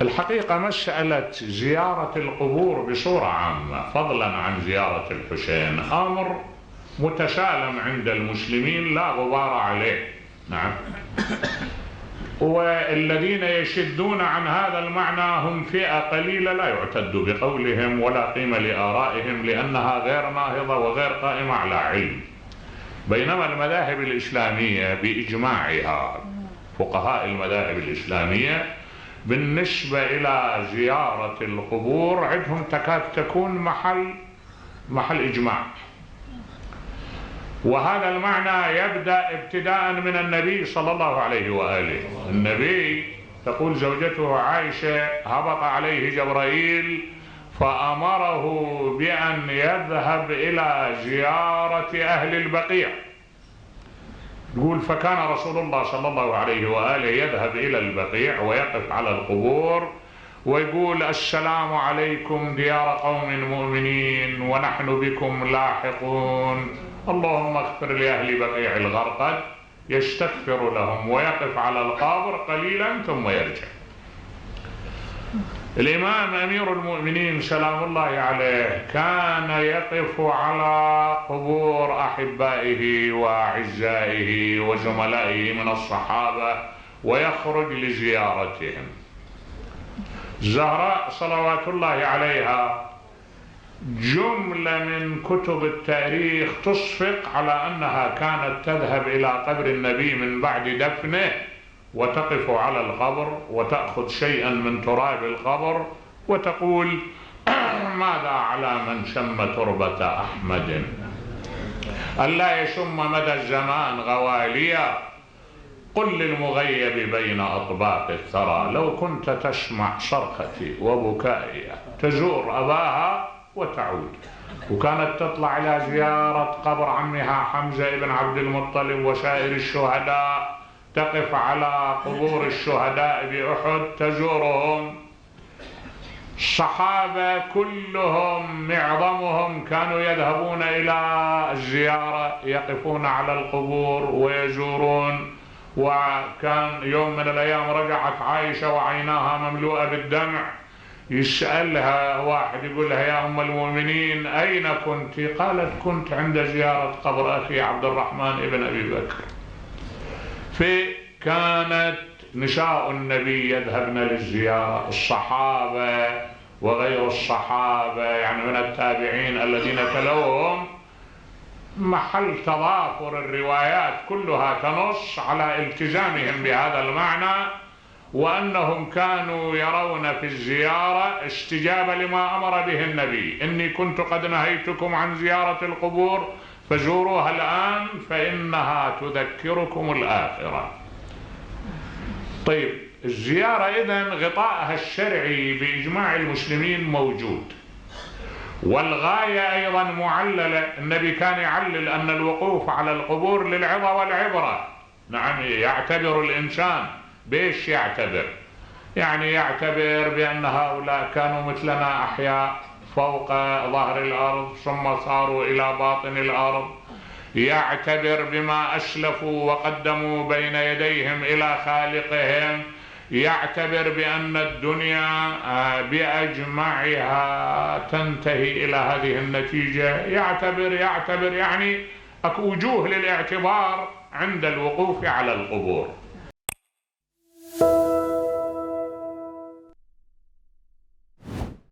الحقيقة مسألة زيارة القبور بصورة عامة فضلا عن زيارة الحسين أمر متسالم عند المسلمين لا غبار عليه. نعم. والذين يشدون عن هذا المعنى هم فئة قليلة لا يعتد بقولهم ولا قيمة لآرائهم، لأنها غير ناهضة وغير قائمة على علم. بينما المذاهب الإسلامية بإجماعها، فقهاء المذاهب الإسلامية بالنسبة إلى زيارة القبور عندهم تكاد تكون محل إجماع. وهذا المعنى يبدأ ابتداء من النبي صلى الله عليه وآله. النبي تقول زوجته عائشة هبط عليه جبرائيل فأمره بأن يذهب إلى زيارة أهل البقيع. يقول فكان رسول الله صلى الله عليه وآله يذهب إلى البقيع ويقف على القبور ويقول السلام عليكم ديار قوم مؤمنين ونحن بكم لاحقون، اللهم اغفر لأهل بقيع الغرقد، يستغفر لهم ويقف على القبر قليلا ثم يرجع. الإمام أمير المؤمنين سلام الله عليه كان يقف على قبور أحبائه وأعزائه وزملائه من الصحابة ويخرج لزيارتهم. الزهراء صلوات الله عليها جملة من كتب التاريخ تصفق على أنها كانت تذهب إلى قبر النبي من بعد دفنه وتقف على القبر وتأخذ شيئا من تراب القبر وتقول ماذا على من شم تربة أحمد ألا يشم مدى الزمان غواليا، قل للمغيب بين أطباق الثرى لو كنت تسمع صرختي وبكائي، تزور أباها وتعود. وكانت تطلع إلى زيارة قبر عمها حمزة بن عبد المطلب وسائر الشهداء، تقف على قبور الشهداء بأحد تزورهم. الصحابة كلهم معظمهم كانوا يذهبون إلى الزيارة، يقفون على القبور ويزورون. وكان يوم من الأيام رجعت عائشة وعيناها مملوءة بالدمع، يسألها واحد يقول لها يا أم المؤمنين أين كنت؟ قالت كنت عند زيارة قبر أخي عبد الرحمن ابن أبي بكر. فكانت نساء النبي يذهبن للزيارة، الصحابة وغير الصحابة يعني من التابعين الذين تلوهم، محل تضافر الروايات كلها تنص على التزامهم بهذا المعنى، وأنهم كانوا يرون في الزيارة استجابة لما أمر به النبي، إني كنت قد نهيتكم عن زيارة القبور فزوروها الآن فإنها تذكركم الآخرة. طيب الزيارة إذن غطاءها الشرعي بإجماع المسلمين موجود، والغاية أيضا معللة. النبي كان يعلل أن الوقوف على القبور للعظة والعبرة. نعم، يعتبر الإنسان بيش يعتبر؟ يعني يعتبر بأن هؤلاء كانوا مثلنا أحياء فوق ظهر الأرض ثم صاروا إلى باطن الأرض، يعتبر بما أسلفوا وقدموا بين يديهم إلى خالقهم، يعتبر بأن الدنيا بأجمعها تنتهي إلى هذه النتيجة، يعتبر يعني أكو وجوه للاعتبار عند الوقوف على القبور.